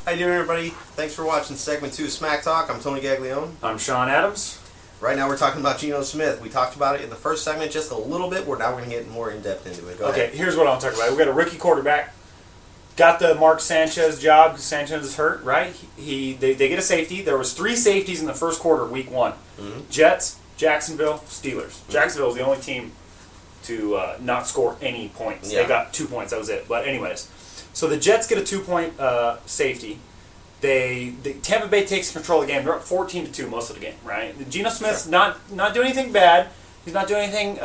How you doing, everybody? Thanks for watching segment 2 of Snacktalk. I'm Tony Gaglione. I'm Shawn Adams. Right now we're talking about Geno Smith. We talked about it in the first segment just a little bit. Now we're going to get more in-depth into it. Go ahead. Here's what I'm talking about. We got a rookie quarterback. Got the Mark Sanchez job because Sanchez is hurt, right? They get a safety. There was 3 safeties in the first quarter of week 1. Mm-hmm. Jets, Jacksonville, Steelers. Mm-hmm. Jacksonville was the only team to not score any points. Yeah. They got 2 points. That was it. But anyways, so the Jets get a 2-point safety. Tampa Bay takes control of the game. They're up 14-2 most of the game, right? Geno Smith's not doing anything bad. He's not doing anything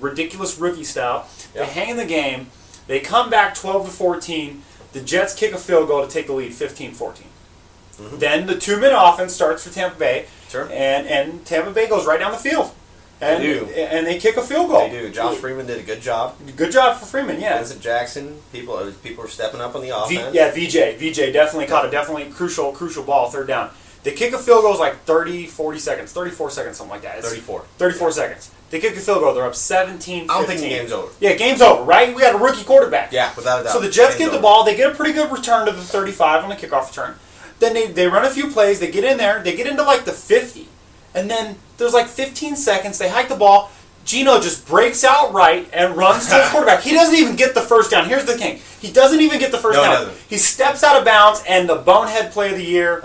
ridiculous rookie style. They hang in the game. They come back 12-14. The Jets kick a field goal to take the lead 15-14. Mm-hmm. Then the 2-minute offense starts for Tampa Bay. Sure. And Tampa Bay goes right down the field. And they do. And they kick a field goal. They do. Josh Freeman did a good job. Good job for Freeman, yeah. Vincent Jackson, people are stepping up on the offense. VJ definitely caught a definitely crucial ball, third down. They kick a field goal like 34 seconds, something like that. 34 seconds. They kick a field goal. They're up 17-15. I don't think the game's over. Yeah, game's over, right? We got a rookie quarterback. Yeah, without a doubt. So the Jets get the ball. They get a pretty good return to the 35 on the kickoff return. Then they run a few plays. They get in there. They get into like the 50. And then there's like 15 seconds. They hike the ball. Geno just breaks out right and runs to his quarterback. He doesn't even get the first down. Here's the thing. He doesn't even get the first down. He doesn't. He steps out of bounds, and the bonehead play of the year,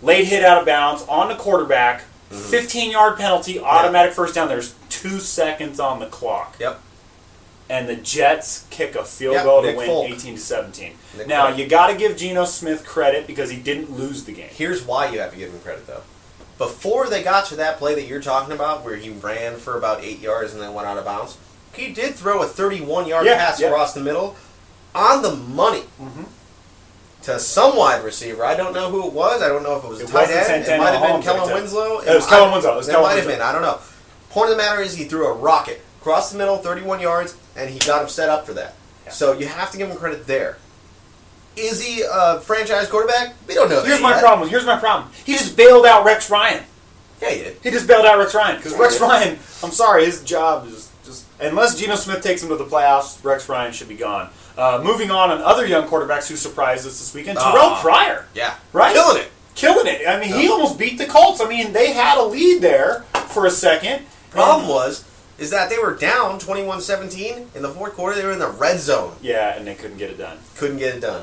late hit out of bounds on the quarterback, 15-yard penalty, automatic first down. There's 2 seconds on the clock. Yep. And the Jets kick a field goal to win 18-17. Now, you got to give Geno Smith credit because he didn't lose the game. Here's why you have to give him credit, though. Before they got to that play that you're talking about, where he ran for about 8 yards and then went out of bounds, he did throw a 31-yard pass across the middle on the money to some wide receiver. I don't know who it was. I don't know if it was a tight end. It might have been Kellen Winslow. It was Kellen Winslow. It might have been. I don't know. Point of the matter is he threw a rocket across the middle, 31 yards, and he got him set up for that. Yeah. So you have to give him credit there. Is he a franchise quarterback? We don't know. Here's my problem. He just bailed out Rex Ryan. Yeah, he did. He just bailed out Rex Ryan. Because Rex Ryan, I'm sorry, his job is just... Unless Geno Smith takes him to the playoffs, Rex Ryan should be gone. Moving on other young quarterbacks who surprised us this weekend. Terrell Pryor. Yeah. Right? Killing it. I mean, he almost beat the Colts. I mean, they had a lead there for a second. Problem is that they were down 21-17 in the fourth quarter. They were in the red zone. Yeah, and they couldn't get it done.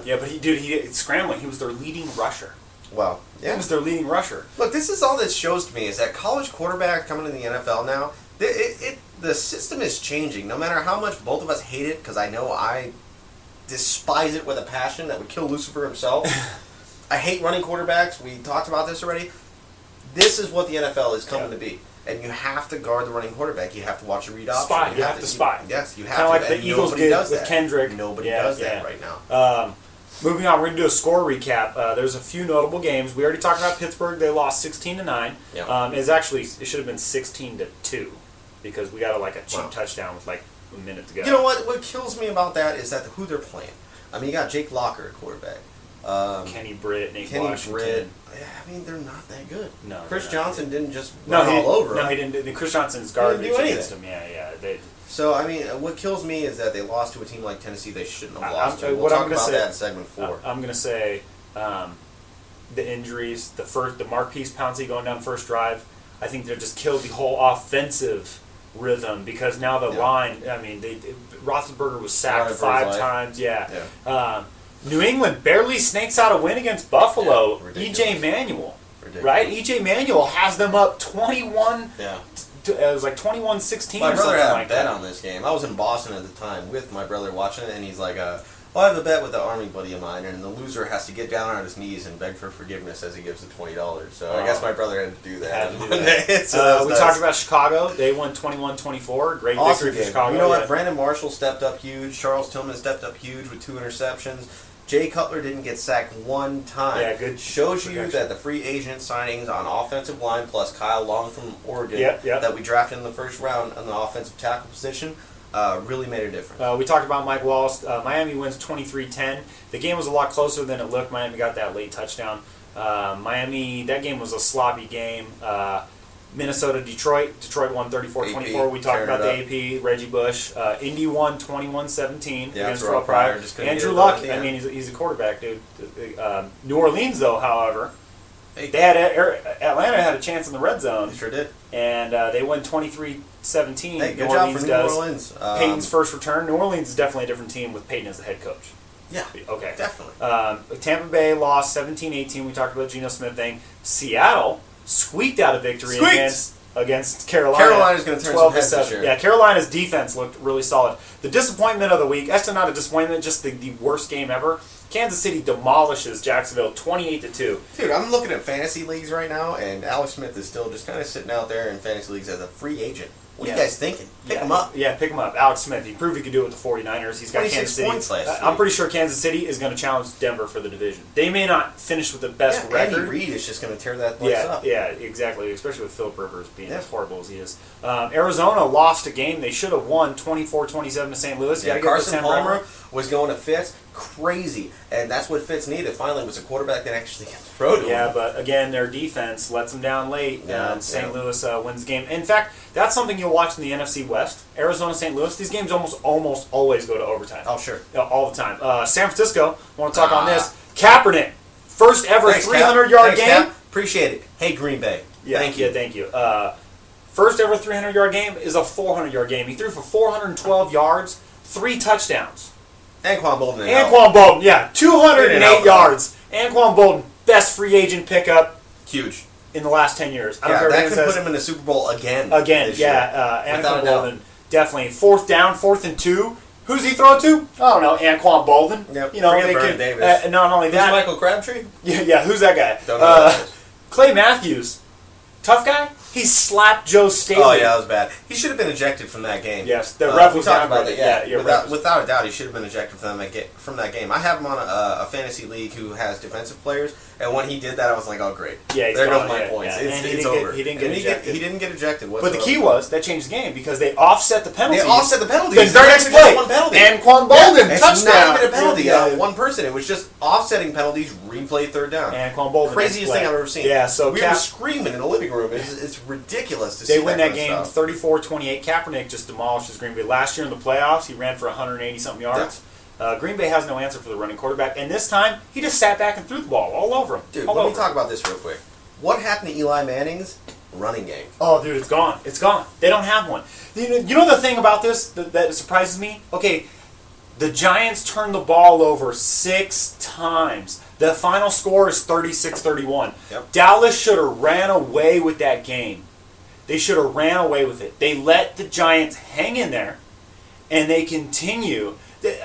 Yeah, but he scrambling. He was their leading rusher. Well, yeah. He was their leading rusher. Look, this is all this shows to me is that college quarterback coming to the NFL now, the system is changing. No matter how much both of us hate it, because I know I despise it with a passion that would kill Lucifer himself. I hate running quarterbacks. We talked about this already. This is what the NFL is coming to be. And you have to guard the running quarterback. You have to watch a read option. You have to spy. Yes, you have to. Kind of like the Eagles did with Kendrick. Nobody does that right now. Moving on, we're going to do a score recap. There's a few notable games. We already talked about Pittsburgh. They lost 16-9. Yeah. It should have been 16-2 because we got a cheap touchdown with like a minute to go. You know what? What kills me about that is that who they're playing. I mean, you got Jake Locker at quarterback. Kenny Britt, Nate Kenny Washington. Britt. I mean, they're not that good. No, Chris Johnson didn't just run all over him. No, he didn't. Chris Johnson's garbage against him. So, I mean, what kills me is that they lost to a team like Tennessee they shouldn't have lost to. We'll talk about that in segment 4. I'm going to say the injuries, the Marquise Pouncey going down first drive, I think they just killed the whole offensive rhythm because now the line, I mean, Roethlisberger was sacked 5 times. New England barely snakes out a win against Buffalo. E.J. Manuel, right? E.J. Manuel has them up 21. Yeah. It was like 21-16 My or something like that. brother had a bet on this game. I was in Boston at the time with my brother watching it, and he's like, I have a bet with the Army buddy of mine, and the loser has to get down on his knees and beg for forgiveness as he gives the $20. So I guess my brother had to do that. We talked about Chicago. They won 21-24. Great victory for Chicago. You know what? Brandon Marshall stepped up huge. Charles Tillman stepped up huge with 2 interceptions. Jay Cutler didn't get sacked 1 time. Yeah, good. Shows you that the free agent signings on offensive line plus Kyle Long from Oregon that we drafted in the first round on the offensive tackle position really made a difference. We talked about Mike Wallace. Miami wins 23-10. The game was a lot closer than it looked. Miami got that late touchdown. Miami, that game was a sloppy game. Minnesota, Detroit. Detroit won 34-24. We talked about the AP. Reggie Bush. Indy won 21-17 against Terrell Pryor. Andrew Luck. I mean, he's a quarterback, dude. New Orleans, though, however, Atlanta had a chance in the red zone. They sure did. And they won 23-17. Hey, good job for New Orleans. Peyton's first return. New Orleans is definitely a different team with Peyton as the head coach. Yeah. Okay. Definitely. Tampa Bay lost 17-18. We talked about Geno Smith thing. Seattle squeaked out a victory against Carolina. Carolina's going to turn some heads this year. Yeah, Carolina's defense looked really solid. The disappointment of the week, actually not a disappointment, just the worst game ever. Kansas City demolishes Jacksonville 28-2. Dude, I'm looking at fantasy leagues right now, and Alex Smith is still just kind of sitting out there in fantasy leagues as a free agent. What are you guys thinking? Pick him up. Yeah, pick him up. Alex Smith. He proved he could do it with the 49ers. He's got Kansas City. Points last week. I'm pretty sure Kansas City is going to challenge Denver for the division. They may not finish with the best record. Andy Reid is just going to tear that place up. Yeah, exactly. Especially with Philip Rivers being as horrible as he is. Arizona lost a game they should have won 24-27 to St. Louis. Yeah, Carson Palmer was going to Fitz. Crazy. And that's what Fitz needed. Finally, was a quarterback that actually can throw to him. Yeah, but again, their defense lets them down late. And St. Louis wins the game. In fact, that's something you'll watch in the NFC West. Arizona, St. Louis. These games almost always go to overtime. Oh, sure. All the time. San Francisco, I want to talk on this. Kaepernick, first ever 300-yard game. Cap. Appreciate it. Hey, Green Bay. Yeah, thank you. Yeah, thank you. First ever 300-yard game is a 400-yard game. He threw for 412 yards, 3 touchdowns. Anquan Bolden. 208 yards. Anquan Bolden, best free agent pickup. Huge. In the last 10 years. I don't care that could put him in the Super Bowl again. Anquan Bolden, definitely. 4th down, 4th and 2. Who's he throw to? I don't know. Anquan Bolden. Yep. You know, they could. Not only that. Who's Michael Crabtree? Yeah. Who's that guy? Don't know. Clay Matthews, tough guy. He slapped Joe Staley. Oh yeah, that was bad. He should have been ejected from that game. Yes, the ref was talking about it. that. Yeah, without a doubt, he should have been ejected from that game. I have him on a fantasy league who has defensive players, and when he did that, I was like, oh great. Yeah, there goes my points. Yeah. It's over. He didn't get ejected. He didn't get ejected whatsoever. But the key was that changed the game because they offset the penalties. Then their next play, one penalty. Anquan Bolden touchdown. It's not even a penalty. One person. It was just offsetting penalties. Replay 3rd down. Anquan Bolden. Craziest thing I've ever seen. Yeah. So we were screaming in the living room. It's ridiculous to see. They win that game 34-28. Kaepernick just demolishes Green Bay. Last year in the playoffs, he ran for 180-something yards. Green Bay has no answer for the running quarterback, and this time he just sat back and threw the ball all over him. Dude, let me talk about this real quick. What happened to Eli Manning's running game? Oh, dude, it's gone. It's gone. They don't have one. You know the thing about this that surprises me? Okay, the Giants turned the ball over 6 times. The final score is 36-31. Yep. Dallas should have ran away with that game. They should have ran away with it. They let the Giants hang in there, and they continue.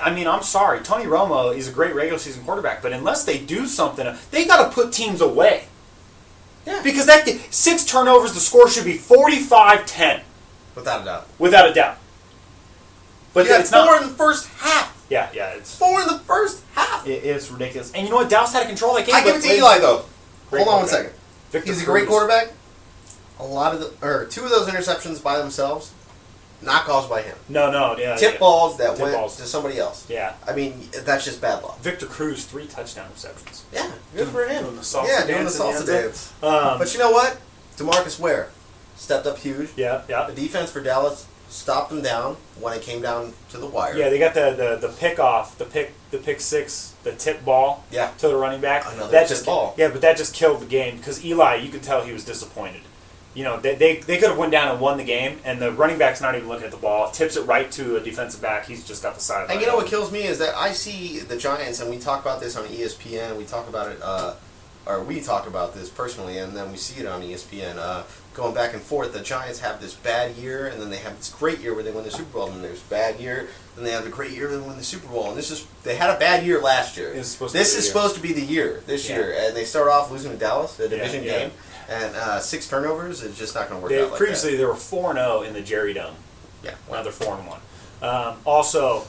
I mean, I'm sorry. Tony Romo is a great regular season quarterback, but unless they do something, they got to put teams away. Yeah. Because 6 turnovers, the score should be 45-10. Without a doubt. Without a doubt. But it's 4 in the first half. Yeah, it's 4 in the first half. It's ridiculous. And you know what? Dallas had control of that game. I give it to Eli though. Hold on one second. Victor He's a great quarterback. A lot of 2 of those interceptions by themselves, not caused by him. No, Tip balls that went to somebody else. Yeah. I mean, that's just bad luck. Victor Cruz, 3 touchdown receptions. Yeah, good for him. Doing the salsa dance. But you know what? DeMarcus Ware stepped up huge. Yeah. The defense for Dallas stopped them down when it came down to the wire. Yeah, they got the pick off, the pick 6, the tip ball to the running back. Another tip ball. Yeah, but that just killed the game because Eli, you could tell he was disappointed. You know, they could have went down and won the game, and the running back's not even looking at the ball. Tips it right to a defensive back. He's just got the sideline. And you know what kills me is that I see the Giants, and we talk about this on ESPN. We talk about it, we talk about this personally, and then we see it on ESPN. Going back and forth, the Giants have this bad year, and then they have this great year where they win the Super Bowl, and there's bad year, then they have a great year, and they win the Super Bowl. And they had a bad year last year. This is supposed to be the year this year, and they start off losing to Dallas, the division game. And 6 turnovers is just not going to work out like previously, that. they were 4-0 in the Jerry Dome. Yeah. Now they're 4-1. Also,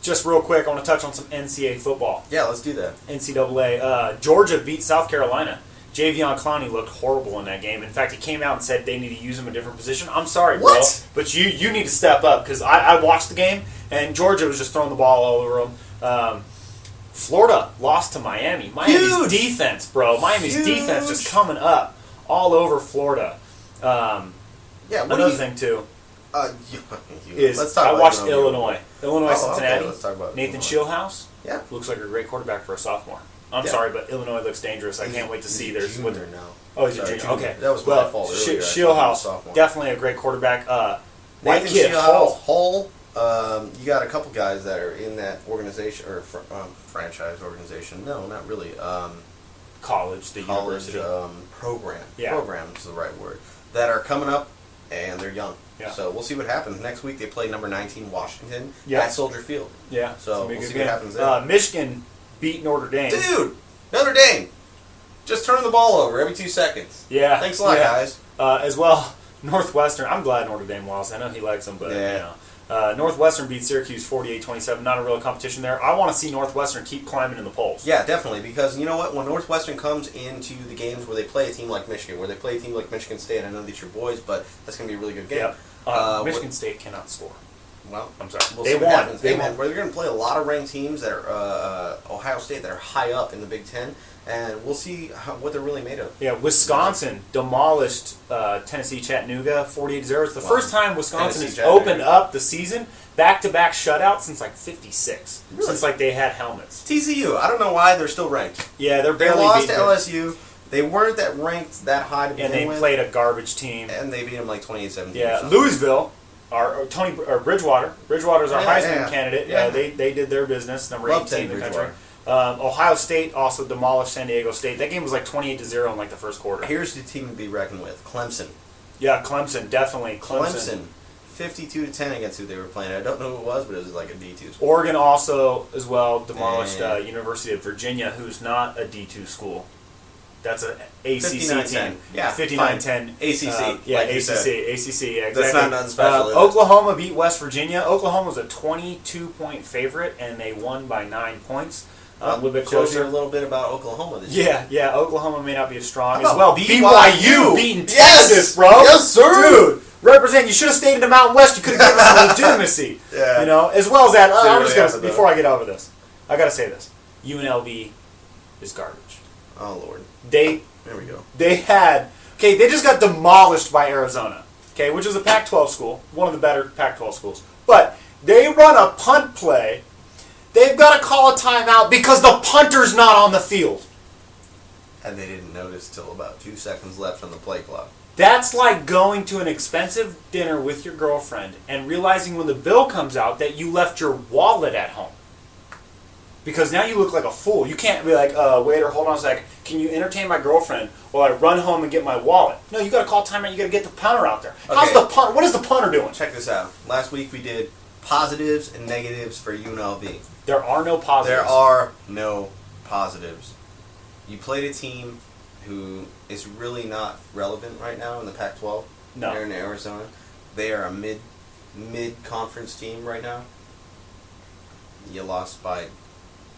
just real quick, I want to touch on some NCAA football. Yeah, let's do that. NCAA. Georgia beat South Carolina. Javion Clowney looked horrible in that game. In fact, he came out and said they need to use him in a different position. I'm sorry, bro. But you need to step up because I watched the game, and Georgia was just throwing the ball all over them. Florida lost to Miami. Miami's defense, bro. Miami's defense just coming up all over Florida. Yeah, what Another thing too is let's talk I about watched UNLV. Illinois, Cincinnati. Okay, let's talk about Nathan Illinois. Shieldhouse. Yeah. Looks like a great quarterback for a sophomore. I'm Yeah. sorry, but Illinois looks dangerous. I can't wait to see theirs. Junior now. Oh, he's a Sorry, junior. Okay. That was my fault earlier. I thought he was a Shieldhouse, sophomore. definitely a great quarterback. White Nathan kid, Shieldhouse, Hull. you got a couple guys that are in that organization or franchise organization. No, not really. College, the College university. program. Yeah. Program is the right word. That are coming up, and they're young. Yeah. So we'll see what happens. Next week they play number 19 Washington Yeah. at Soldier Field. Yeah. So it's gonna be a we'll good see game. what happens there. Michigan beat Notre Dame. Dude, Notre Dame, just turn the ball over every 2 seconds. Yeah. Thanks a lot, yeah. guys. As well, Northwestern. I'm glad Notre Dame lost. I know he likes them, but Yeah. you know. Northwestern beat Syracuse 48-27. Not a real competition there. I want to see Northwestern keep climbing in the polls. Yeah, definitely, because you know what? When Northwestern comes into the games where they play a team like Michigan, where they play a team like Michigan State, I know that's your boys, but that's going to be a really good game. Yep. Michigan State cannot score. Well, I'm sorry. we'll They see what won. happens. They Where won. they're going to play a lot of ranked teams that are Ohio State that are high up in the Big Ten, and we'll see what they're really made of. Yeah, Wisconsin demolished Tennessee Chattanooga 48-0. It's the Wow. first time Wisconsin Tennessee has opened up the season back-to-back shutouts since like 56. Really? Since like they had helmets. TCU, I don't know why they're still ranked. Yeah, they're They barely lost to beating LSU. They weren't that ranked that high to begin and they with, played a garbage team. and they beat them like 28-17. Yeah, or something. Louisville, or Bridgewater. Bridgewater's our Yeah, Heisman yeah. candidate. Yeah. They did their business. Number Love 18 in the Teddy country. Ohio State also demolished San Diego State. That game was like 28-0 in like the first quarter. Here's the team to be reckoned with: Clemson. Yeah, Clemson definitely. Clemson, 52-10 against who they were playing. I don't know who it was, but it was like a D2 school. Oregon also, as well, demolished Dang. University of Virginia, who's not a D2 school. That's an ACC 59-10. team. Yeah, 59-10. ACC, Yeah, like you ACC. said. ACC, yeah, exactly. That's not nothing special, is it? Oklahoma beat West Virginia. Oklahoma was a 22-point favorite, and they won by 9 points. A little bit Shows you closer. a little bit about Oklahoma this year. Yeah, Oklahoma may not be as strong How as well. about BYU beating Yes! Texas, bro. Yes, sir! Dude, represent. You should have stayed in the Mountain West. You could have given us some legitimacy. Yeah. You know, as well as that. So I'm really just gonna, happened, though. before I get over this, I gotta say this. UNLV is garbage. Oh, Lord. They There we go. they just got demolished by Arizona. Okay, which is a Pac-12 school, one of the better Pac-12 schools. But they run a punt play. They've got to call a timeout because the punter's not on the field. And they didn't notice till about 2 seconds left on the play clock. That's like going to an expensive dinner with your girlfriend and realizing when the bill comes out that you left your wallet at home. Because now you look like a fool. You can't be like, waiter, hold on a second. Can you entertain my girlfriend while I run home and get my wallet? No, you got to call timeout. You got to get the punter out there. How's Okay. the punter? What is the punter doing? Check this out. Last week we did positives and negatives for UNLV. There are no positives. There are no positives. You played a team who is really not relevant right now in the Pac-12. No. They're in Arizona. They are a mid-conference team right now. You lost by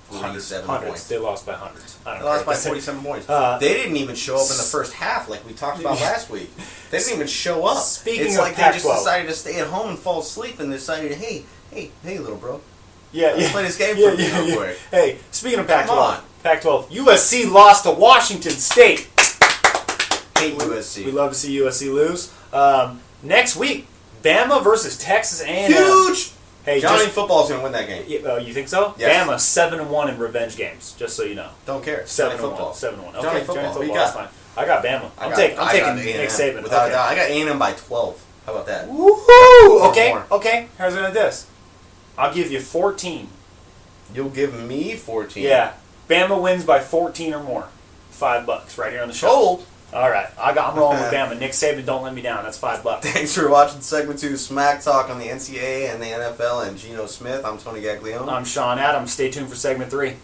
47 hundreds. points. They lost by hundreds. I don't They lost care. by 47 points. Uh, They didn't even show up in the first half like we talked about last week. They didn't even show up. Speaking it's of like they just Pac-12. decided to stay at home and fall asleep and decided, hey, little bro. Yeah, Let's yeah. play this game yeah, for me yeah, real yeah. quick. Hey, speaking of Pac-12, Come on. Pac-12, USC lost to Washington State. Hate We USC. love to see USC lose. Next week, Bama versus Texas A&M. Huge! Hey, Johnny just, Football's going to win that game. you think so? Yes. Bama 7-1 in revenge games. Just so you know, Don't care. Johnny 7-1. Football. 7-1. Okay, Johnny Football. Who you That's got? fine. I got Bama. I'm taking got Nick A&M. Saban. Without a Okay. doubt. I got A&M by 12. How about that? Woohoo! Okay, More. okay. Here's this. I'll give you 14. You'll give me 14. Yeah, Bama wins by 14 or more. $5 right here on the show. Sold. All right, I'm rolling with Bama. Nick Saban, don't let me down. That's $5. Thanks for watching segment 2 Smack Talk on the NCAA and the NFL and Geno Smith. I'm Tony Gaglione. I'm Shawn Adams. Stay tuned for segment 3.